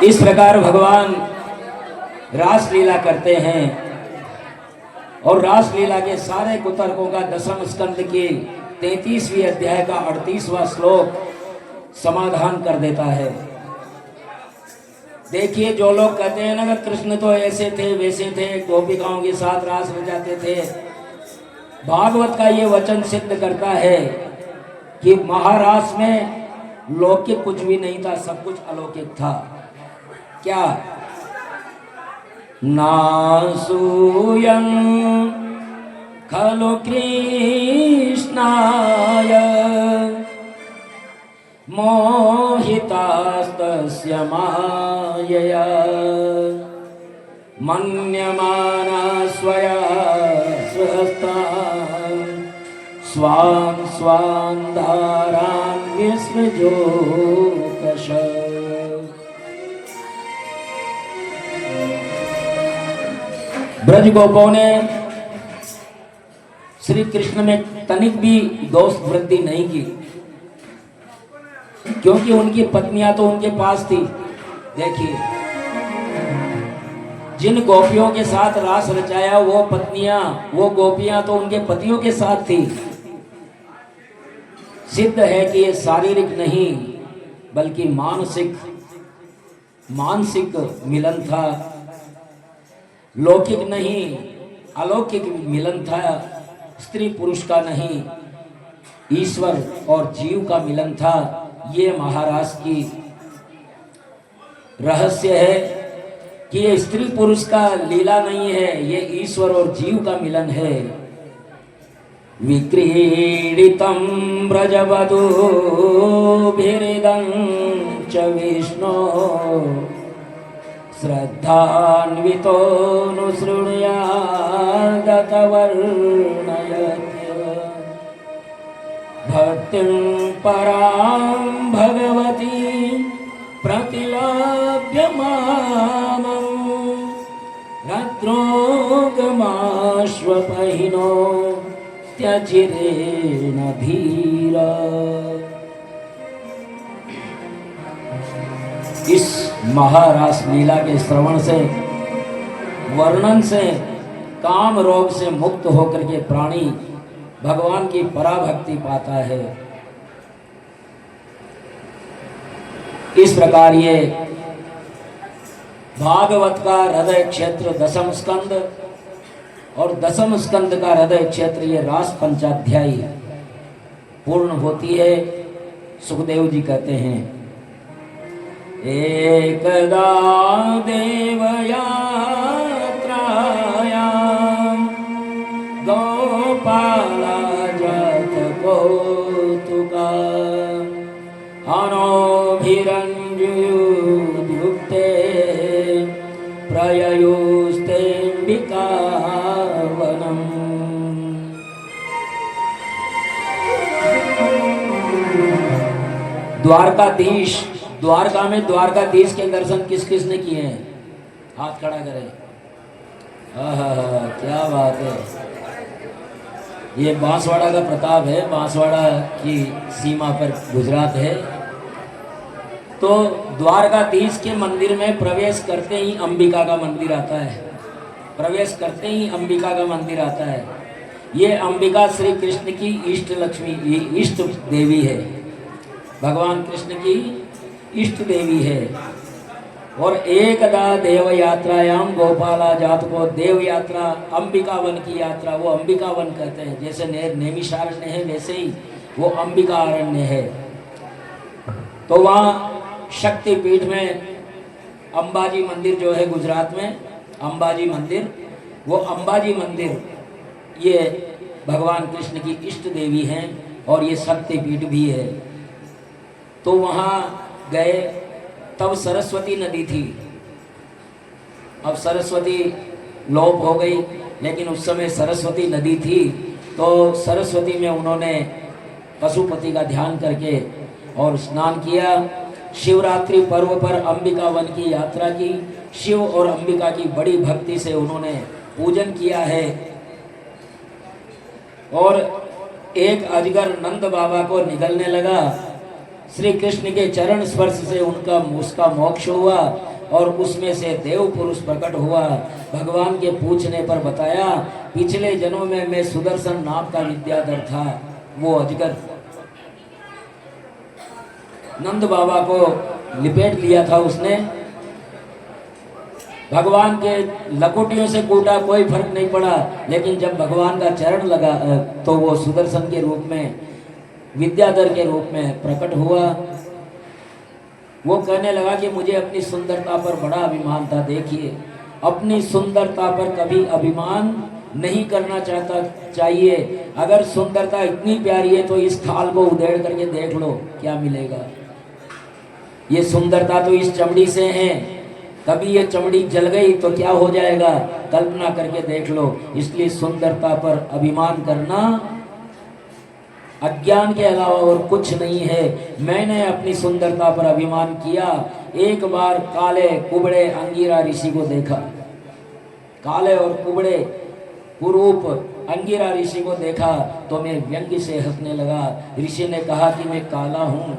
इस प्रकार भगवान रास लीला करते हैं और रास लीला के सारे कुतर्कों का दसम स्कंद के 33वीं अध्याय का 38वां श्लोक समाधान कर देता है। देखिए, जो लोग कहते हैं ना कृष्ण तो ऐसे थे वैसे थे, गोपिकाओं के साथ रास रचाते थे, भागवत का ये वचन सिद्ध करता है कि महारास में लौकिक कुछ भी नहीं था, सब कुछ अलौकिक था। क्या? नासूयं खलु कृष्णाय मोहितास्तस्य मायया मन्यमाना स्वया स्वहस्तान् स्वान् स्वान् धारान् विस्मृजोकश। ब्रज गोपों ने श्री कृष्ण में तनिक भी दोष वृद्धि नहीं की, क्योंकि उनकी पत्नियां तो उनके पास थी। देखिए, जिन गोपियों के साथ रास रचाया वो पत्नियां, वो गोपियां तो उनके पतियों के साथ थी। सिद्ध है कि ये शारीरिक नहीं बल्कि मानसिक मिलन था, लौकिक नहीं अलौकिक मिलन था, स्त्री पुरुष का नहीं ईश्वर और जीव का मिलन था। ये महाराज की रहस्य है कि ये स्त्री पुरुष का लीला नहीं है, ये ईश्वर और जीव का मिलन है। विक्रीडितं ब्रजवधूभिरिदं च विष्णो श्रद्धान्वितोऽनुसृणुयादतवर्णयत् भक्तिं परां भगवती प्रतिलभ्य मामं रत्रोगमाश्वपहिनो त्यजिरेण धीरा। इस महारास लीला के श्रवण से, वर्णन से काम रोग से मुक्त होकर के प्राणी भगवान की पराभक्ति पाता है। इस प्रकार ये भागवत का हृदय क्षेत्र दसम स्कंद और दसम स्कंद का हृदय क्षेत्र ये रास पंचाध्यायी पूर्ण होती है। सुखदेव जी कहते हैं, एकदा देवयात्रायां गोपाला जात कौतुका अनोभिरञ्जुयुक्ते प्रययुस्तेऽम्बिकावनम्। द्वारकाधीश, द्वारका में द्वारकाधीश के दर्शन किस किस ने किए हैं? हाथ खड़ा करें। क्या बात है। ये बांसवाड़ा का प्रताप है, बांसवाड़ा की सीमा पर गुजरात है। तो द्वारकाधीश के मंदिर में प्रवेश करते ही अंबिका का मंदिर आता है, प्रवेश करते ही अंबिका का मंदिर आता है। ये अंबिका श्री कृष्ण की इष्ट लक्ष्मी, इष्ट देवी है, भगवान कृष्ण की इष्ट देवी है। और एकदा देव यात्रायाम गोपाला जात को देव यात्रा, अंबिका वन की यात्रा, वो अंबिका वन कहते हैं। जैसे नैमिषारण्य है वैसे ही वो अंबिका अरण्य है। तो वहाँ शक्तिपीठ में अंबाजी मंदिर जो है गुजरात में, अंबाजी मंदिर, वो अंबाजी मंदिर ये भगवान कृष्ण की इष्ट देवी हैं और ये शक्तिपीठ भी है। तो वहाँ गए, तब सरस्वती नदी थी। अब सरस्वती लोप हो गई, लेकिन उस समय सरस्वती नदी थी। तो सरस्वती में उन्होंने पशुपति का ध्यान करके और स्नान किया। शिवरात्रि पर्व पर अंबिका वन की यात्रा की, शिव और अंबिका की बड़ी भक्ति से उन्होंने पूजन किया है। और एक अजगर नंद बाबा को निगलने लगा, श्री कृष्ण के चरण स्पर्श से उसका मोक्ष हुआ और उसमें से देव पुरुष प्रकट हुआ। भगवान के पूछने पर बताया, पिछले जन्म में मैं सुदर्शन नाम का विद्याधर था। वो अजगर नंद बाबा को लिपेट लिया था उसने। भगवान के लकोटियों से कूटा, कोई फर्क नहीं पड़ा, लेकिन जब भगवान का चरण लगा तो वो सुदर्शन के रूप में, विद्याधर के रूप में प्रकट हुआ। वो कहने लगा कि मुझे अपनी सुंदरता पर बड़ा अभिमान था। देखिए, अपनी सुंदरता पर कभी अभिमान नहीं करना चाहिए। अगर सुंदरता इतनी प्यारी है तो इस थाल को उधेड़ करके देख लो, क्या मिलेगा। ये सुंदरता तो इस चमड़ी से है, कभी ये चमड़ी जल गई तो क्या हो जाएगा, कल्पना करके देख लो। इसलिए सुंदरता पर अभिमान करना अज्ञान के अलावा और कुछ नहीं है। मैंने अपनी सुंदरता पर अभिमान किया। एक बार काले कुबड़े अंगिरा ऋषि को देखा, काले और कुबड़े कुरूप अंगिरा ऋषि को देखा तो मैं व्यंग्य से हंसने लगा। ऋषि ने कहा कि मैं काला हूँ,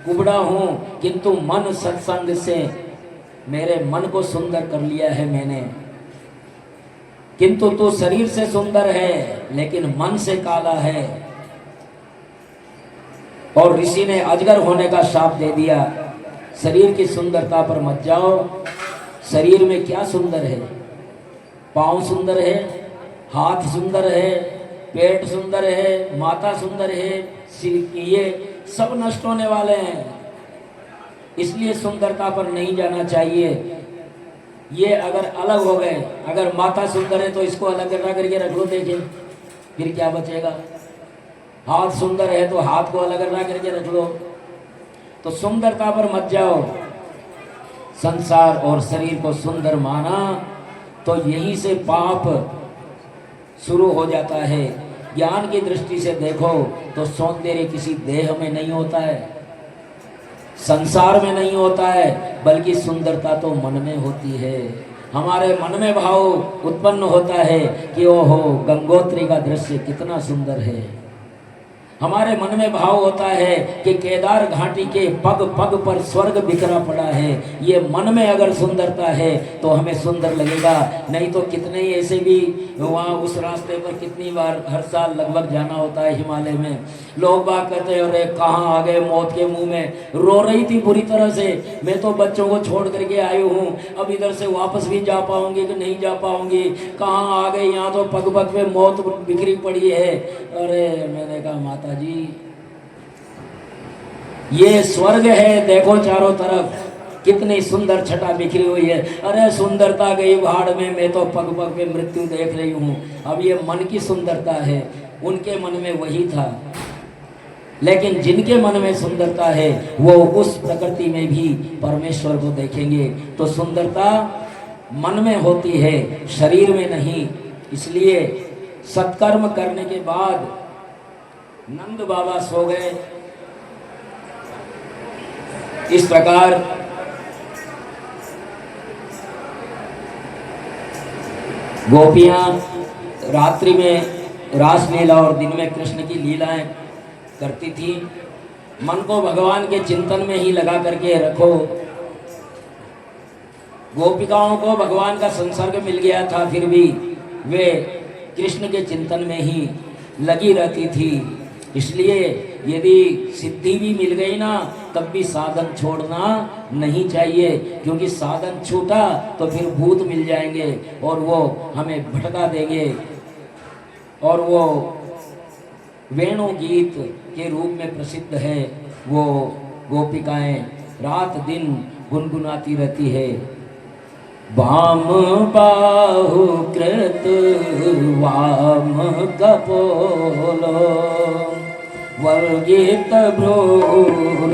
कुबड़ा हूँ, किंतु मन सत्संग से मेरे मन को सुंदर कर लिया है मैंने। किंतु तू शरीर से सुंदर है लेकिन मन से काला है। और ऋषि ने अजगर होने का शाप दे दिया। शरीर की सुंदरता पर मत जाओ। शरीर में क्या सुंदर है, पाँव सुंदर है, हाथ सुंदर है, पेट सुंदर है, माथा सुंदर है, ये सब नष्ट होने वाले हैं। इसलिए सुंदरता पर नहीं जाना चाहिए। ये अगर अलग हो गए, अगर माथा सुंदर है तो इसको अलग करके रख लो, देखें फिर क्या बचेगा। हाथ सुंदर है तो हाथ को अलग करके रख लो। तो सुंदरता पर मत जाओ। संसार और शरीर को सुंदर माना तो यहीं से पाप शुरू हो जाता है। ज्ञान की दृष्टि से देखो तो सौंदर्य किसी देह में नहीं होता है, संसार में नहीं होता है, बल्कि सुंदरता तो मन में होती है। हमारे मन में भाव उत्पन्न होता है कि ओहो, गंगोत्री का दृश्य कितना सुंदर है। हमारे मन में भाव होता है कि केदार घाटी के पग पग पर स्वर्ग बिखरा पड़ा है। ये मन में अगर सुंदरता है तो हमें सुंदर लगेगा। नहीं तो कितने ही ऐसे भी वहाँ उस रास्ते पर कितनी बार हर साल लगभग जाना होता है हिमालय में। लोग बात कहते हैं अरे कहाँ आ गए मौत के मुंह में। रो रही थी बुरी तरह से, मैं तो बच्चों को छोड़ करके आई हूँ, अब इधर से वापस भी जा पाऊंगी कि नहीं जा पाऊंगी, कहाँ आ गए, यहाँ तो पग पग में मौत बिखरी पड़ी है। अरे मैंने कहा माता जी, ये स्वर्ग है, देखो चारों तरफ कितनी सुंदर छटा बिखरी हुई है। अरे सुंदरता गई भाड़ में, मैं तो पग पग में मृत्यु देख रही हूँ। अब ये मन की सुंदरता है, उनके मन में वही था। लेकिन जिनके मन में सुंदरता है वो उस प्रकृति में भी परमेश्वर को देखेंगे। तो सुंदरता मन में होती है, शरीर में नहीं। इसलिए सत्कर्म करने के बाद नंद बाबा सो गए। इस प्रकार गोपियां रात्रि में रासलीला और दिन में कृष्ण की लीलाएं करती थी। मन को भगवान के चिंतन में ही लगा करके रखो। गोपिकाओं को भगवान का संसर्ग मिल गया था, फिर भी वे कृष्ण के चिंतन में ही लगी रहती थी। इसलिए यदि सिद्धि भी मिल गई ना, तब भी साधन छोड़ना नहीं चाहिए, क्योंकि साधन छूटा तो फिर भूत मिल जाएंगे और वो हमें भटका देंगे। और वो वेणु गीत के रूप में प्रसिद्ध है, वो गोपिकाएं रात दिन गुनगुनाती रहती है। वाम बाहु कृत वाम कपोलो वर्गित भ्रूरधरार्पित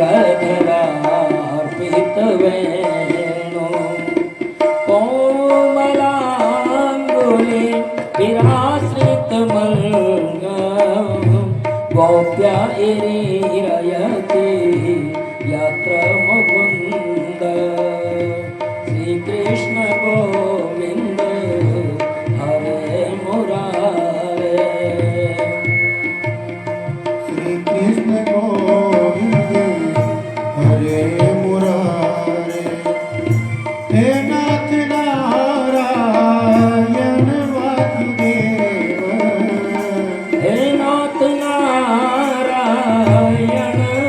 वेणु कोमलांगुली विराश्रित मल्ल गोप्या इरीरयति यत्र मुकुंद श्री कृष्ण गोविंद हरे मुरारे। श्री कृष्ण गोविंद हरे मुरारे। हे नाथ नारायण वासुदेव, हे नाथ नारायण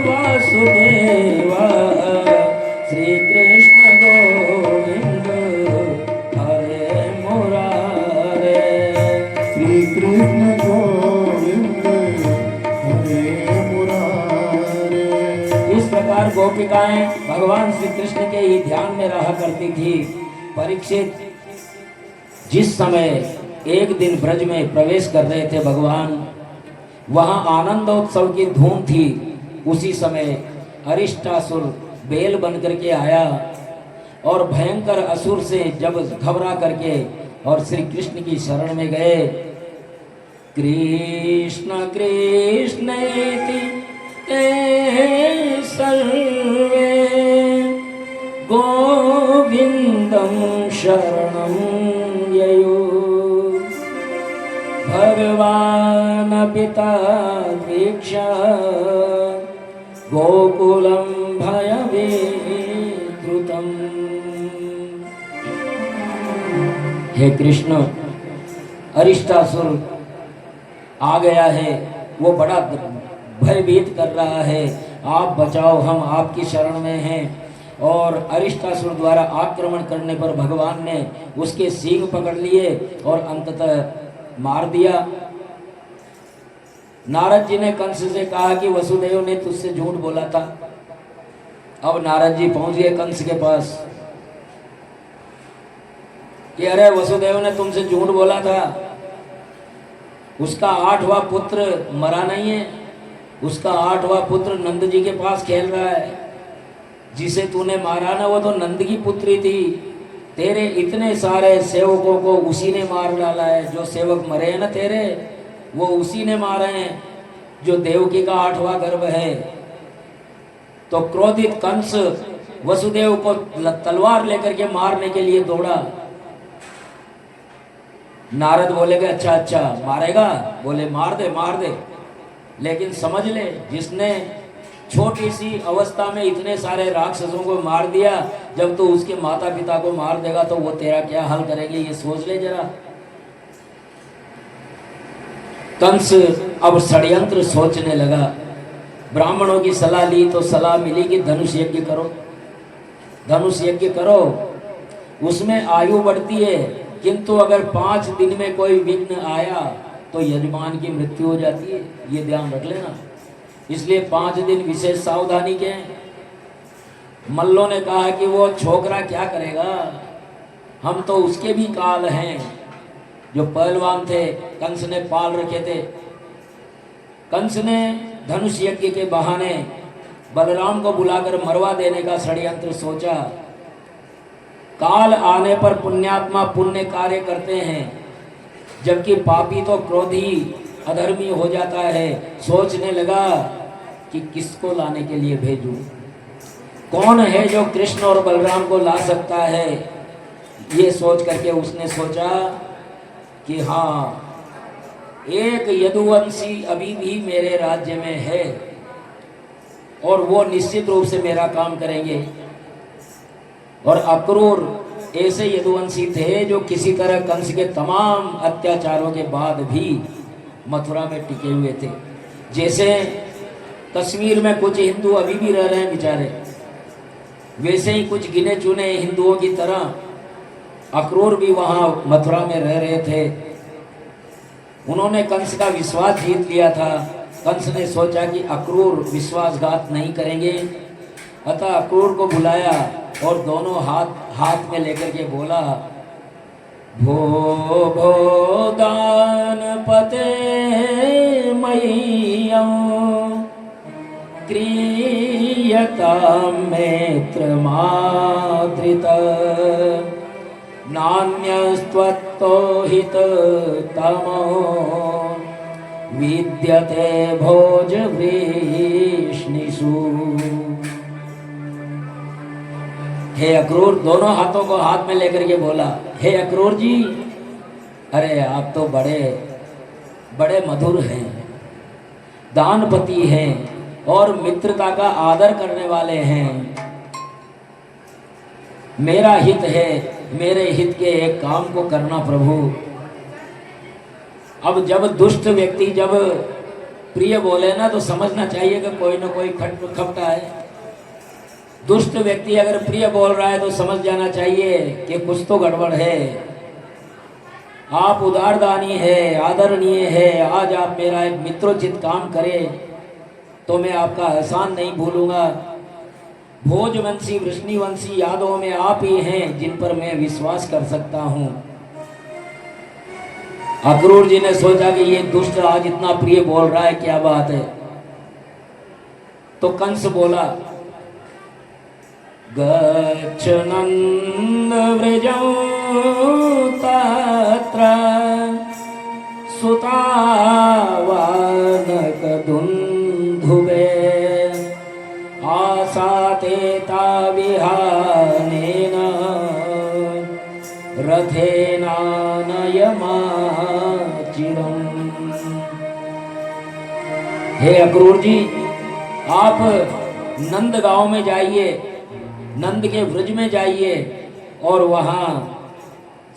वासुदेव श्री कृष्ण गोविंद हरे मुरारे। श्री कृष्ण गोविंद हरे मुरारे। इस प्रकार गोपिकाएं भगवान श्री कृष्ण के ही ध्यान में रहा करती थी। परीक्षित जिस समय एक दिन ब्रज में प्रवेश कर रहे थे भगवान, वहां आनंदोत्सव की धूम थी। उसी समय अरिष्टासुर बेल बन करके आया और भयंकर असुर से जब घबरा करके और श्री कृष्ण की शरण में गए, कृष्ण कृष्णेति ते सर्वे गोविंदं शरणं ययो भगवान पिता दीक्षा गोकुलं भयविद्रुतम्। हे कृष्ण, अरिष्टासुर आ गया है, वो बड़ा भयभीत कर रहा है, आप बचाओ, हम आपकी शरण में हैं। और अरिष्टासुर द्वारा आक्रमण करने पर भगवान ने उसके सींग पकड़ लिए और अंततः मार दिया। नारद जी ने कंस से कहा कि वसुदेव ने तुझसे झूठ बोला था। अब नारद जी पहुंच गए कंस के पास कि अरे वसुदेव ने तुमसे झूठ बोला था, उसका 8वां पुत्र मरा नहीं है, उसका 8वां पुत्र नंद जी के पास खेल रहा है। जिसे तूने मारा ना, वो तो नंद की पुत्री थी। तेरे इतने सारे सेवकों को उसी ने मार डाला है। जो सेवक मरे हैं ना तेरे, वो उसी ने मारे हैं जो देवकी का 8वां गर्भ है। तो क्रोधित कंस वसुदेव को तलवार लेकर के मारने के लिए दौड़ा। नारद बोले कि अच्छा अच्छा मारेगा, बोले मार दे मार दे, लेकिन समझ ले जिसने छोटी सी अवस्था में इतने सारे राक्षसों को मार दिया, जब तो उसके माता पिता को मार देगा तो वो तेरा क्या हाल करेंगे, ये सोच ले जरा। कंस अब षड्यंत्र सोचने लगा। ब्राह्मणों की सलाह ली तो सलाह मिली कि धनुष यज्ञ करो, धनुष यज्ञ करो, उसमें आयु बढ़ती है, किंतु अगर 5 दिन में कोई विघ्न आया तो यजमान की मृत्यु हो जाती है, ये ध्यान रख लेना। इसलिए 5 दिन विशेष सावधानी के। मल्लों ने कहा कि वो छोकरा क्या करेगा, हम तो उसके भी काल हैं। जो पहलवान थे कंस ने पाल रखे थे। कंस ने धनुष यज्ञ के बहाने बलराम को बुलाकर मरवा देने का षड्यंत्र सोचा। काल आने पर पुण्यात्मा पुण्य कार्य करते हैं, जबकि पापी तो क्रोधी अधर्मी हो जाता है। सोचने लगा कि किसको लाने के लिए भेजूं, कौन है जो कृष्ण और बलराम को ला सकता है। ये सोच करके उसने सोचा कि हाँ, एक यदुवंशी अभी भी मेरे राज्य में है और वो निश्चित रूप से मेरा काम करेंगे। और अक्रूर ऐसे यदुवंशी थे जो किसी तरह कंस के तमाम अत्याचारों के बाद भी मथुरा में टिके हुए थे। जैसे कश्मीर में कुछ हिंदू अभी भी रह रहे हैं बेचारे, वैसे ही कुछ गिने चुने हिंदुओं की तरह अक्रूर भी वहाँ मथुरा में रह रहे थे। उन्होंने कंस का विश्वास जीत लिया था। कंस ने सोचा कि अक्रूर विश्वासघात नहीं करेंगे, अतः अक्रूर को बुलाया और दोनों हाथ में लेकर के बोला, भो भो दान पते मय्यं क्रियता मैत्र मातृत नान्यस्त्वत्तो हित तमो विद्यते भोज वृष्णिषु। हे अक्रूर, दोनों हाथों को हाथ में लेकर के बोला, हे अक्रूर जी, अरे आप तो बड़े बड़े मधुर हैं, दानपति हैं और मित्रता का आदर करने वाले हैं। मेरा हित है, मेरे हित के एक काम को करना प्रभु। अब जब दुष्ट व्यक्ति जब प्रिय बोले ना तो समझना चाहिए कि कोई ना कोई खपटा है। दुष्ट व्यक्ति अगर प्रिय बोल रहा है तो समझ जाना चाहिए कि कुछ तो गड़बड़ है। आप उदारदानी है, आदरणीय है, आज आप मेरा एक मित्रोचित काम करें तो मैं आपका एहसान नहीं भूलूंगा। भोजवंशी वृष्णिवंशी यादों में आप ही हैं जिन पर मैं विश्वास कर सकता हूँ। अक्रूर जी ने सोचा कि ये दुष्ट आज इतना प्रिय बोल रहा है, क्या बात है। तो कंस बोला, गच्छ नंद व्रजं तत्र सुतावानक दुन्धुवे आसाते ताविहानेन रथेनानयमाचिरम्। हे अक्रूर जी, आप नंद गांव में जाइए, नंद के व्रज में जाइए और वहाँ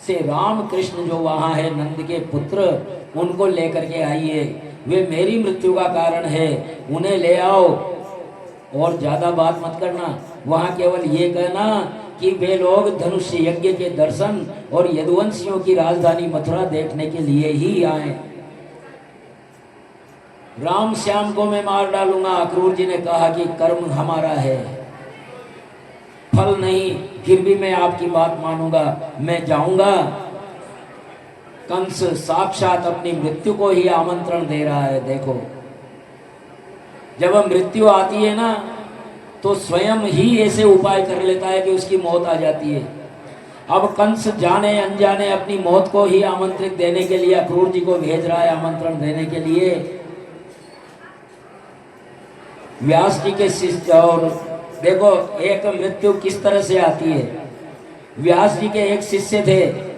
से राम कृष्ण जो वहाँ है नंद के पुत्र, उनको लेकर के आइए। वे मेरी मृत्यु का कारण है, उन्हें ले आओ। और ज़्यादा बात मत करना, वहाँ केवल ये कहना कि वे लोग धनुष यज्ञ के दर्शन और यदुवंशियों की राजधानी मथुरा देखने के लिए ही आए। राम श्याम को मैं मार डालूंगा। अक्रूर जी ने कहा कि कर्म हमारा है, फल नहीं, फिर भी मैं आपकी बात मानूंगा, मैं जाऊंगा। कंस साक्षात अपनी मृत्यु को ही आमंत्रण दे रहा है। देखो, जब मृत्यु आती है ना तो स्वयं ही ऐसे उपाय कर लेता है कि उसकी मौत आ जाती है। अब कंस जाने अनजाने अपनी मौत को ही आमंत्रित देने के लिए अक्रूर जी को भेज रहा है, आमंत्रण देने के लिए। व्यास जी के शिष्य, और देखो एक मृत्यु किस तरह से आती है। व्यास जी के एक शिष्य थे,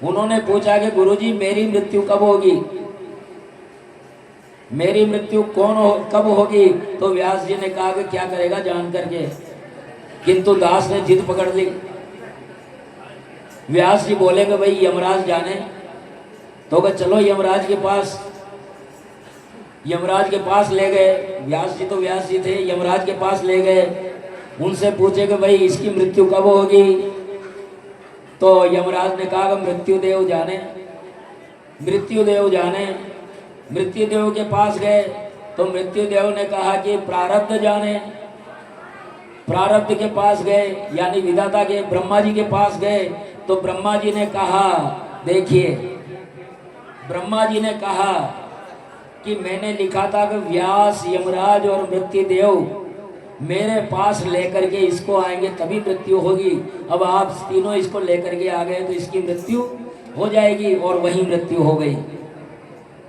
उन्होंने पूछा कि गुरुजी मेरी मृत्यु कब होगी, मेरी मृत्यु कब होगी। तो व्यास जी ने कहा कि क्या करेगा जान करके, किंतु दास ने जिद पकड़ ली। व्यास जी बोले कि भाई यमराज जाने, तो कहा चलो यमराज के पास। यमराज के पास ले गए। व्यास जी तो व्यास जी थे, यमराज के पास ले गए। उनसे पूछे कि भाई इसकी मृत्यु कब होगी। तो यमराज ने कहा कि मृत्युदेव जाने, मृत्युदेव जाने। मृत्युदेव के पास गए तो मृत्युदेव ने कहा कि प्रारब्ध जाने। प्रारब्ध के पास गए, यानी विधाता के ब्रह्मा जी के पास गए तो ब्रह्मा जी ने कहा, देखिए ब्रह्मा जी ने कहा कि मैंने लिखा था कि व्यास, यमराज और मृत्युदेव मेरे पास लेकर के इसको आएंगे तभी मृत्यु होगी। अब आप तीनों इसको लेकर के आ गए तो इसकी मृत्यु हो जाएगी, और वही मृत्यु हो गई।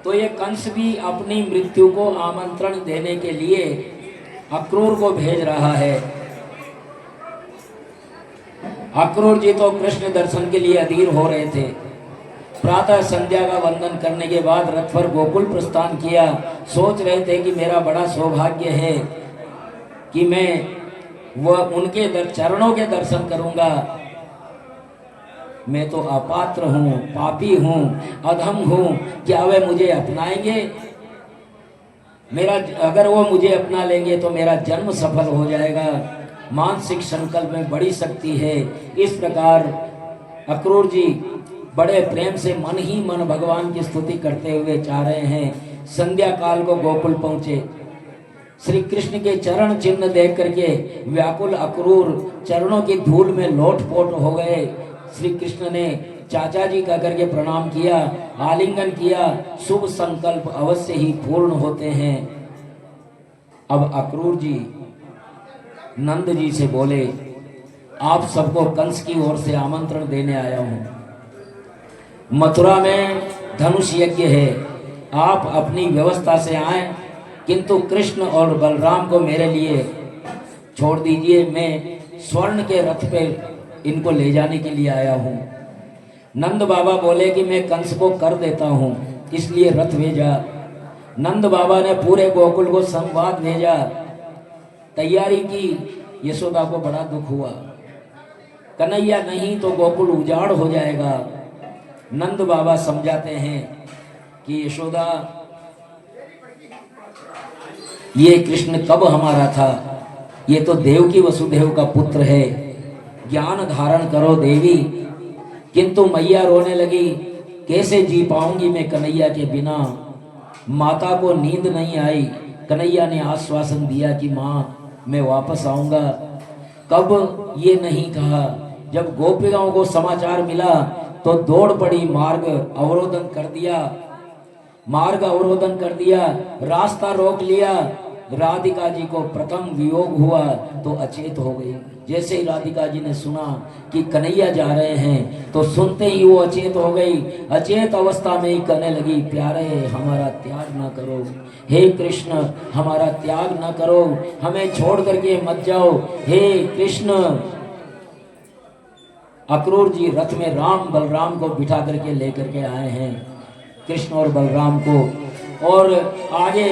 तो ये कंस भी अपनी मृत्यु को आमंत्रण देने के लिए अक्रूर को भेज रहा है। अक्रूर जी तो कृष्ण दर्शन के लिए अधीर हो रहे थे। प्रातः संध्या का वंदन करने के बाद रथ पर गोकुल प्रस्थान किया। सोच रहे थे कि मेरा बड़ा सौभाग्य है कि मैं वह उनके चरणों के दर्शन करूंगा। मैं तो अपात्र हूँ, पापी हूँ, अधम हूँ, क्या वे मुझे अपनाएंगे? मेरा अगर वो मुझे अपना लेंगे तो मेरा जन्म सफल हो जाएगा। मानसिक संकल्प में बड़ी शक्ति है। इस प्रकार अक्रूर जी बड़े प्रेम से मन ही मन भगवान की स्तुति करते हुए जा रहे हैं। संध्या काल को गोकुल पहुंचे। श्री कृष्ण के चरण चिन्ह देख करके व्याकुल अक्रूर चरणों की धूल में लोटपोट हो गए। श्री कृष्ण ने चाचा जी कह करके प्रणाम किया, आलिंगन किया। शुभ संकल्प अवश्य ही पूर्ण होते हैं। अब अक्रूर जी नंद जी से बोले, आप सबको कंस की ओर से आमंत्रण देने आया हूं। मथुरा में धनुष यज्ञ है, आप अपनी व्यवस्था से आए, किंतु कृष्ण और बलराम को मेरे लिए छोड़ दीजिए। मैं स्वर्ण के रथ पे इनको ले जाने के लिए आया हूँ। नंद बाबा बोले कि मैं कंस को कर देता हूँ, इसलिए रथ भेजा। नंद बाबा ने पूरे गोकुल को संवाद भेजा, तैयारी की। यशोदा को बड़ा दुख हुआ, कन्हैया नहीं तो गोकुल उजाड़ हो जाएगा। नंद बाबा समझाते हैं कि यशोदा, ये कृष्ण कब हमारा था? ये तो देव की वसुदेव का पुत्र है। ज्ञान धारण करो देवी। किंतु मैया रोने लगी, कैसे जी पाऊंगी मैं कन्हैया के बिना? माता को नींद नहीं आई। कन्हैया ने आश्वासन दिया कि माँ मैं वापस आऊंगा। कब ये नहीं कहा। जब गोपिकाओं को समाचार मिला तो दौड़ पड़ी, मार्ग अवरोधन कर दिया। मार्ग अवरोधन कर दिया, रास्ता रोक लिया। राधिका जी को प्रथम वियोग हुआ तो अचेत हो गई। जैसे ही राधिका जी ने सुना कि कन्हैया जा रहे हैं तो सुनते ही वो अचेत हो गई। अचेत अवस्था में ही कहने लगी, प्यारे हमारा त्याग ना करो, हे कृष्ण हमारा त्याग ना करो, हमें छोड़ करके मत जाओ, हे कृष्ण। अक्रूर जी रथ में राम बलराम को बिठा करके लेकर के आए हैं, कृष्ण और बलराम को, और आगे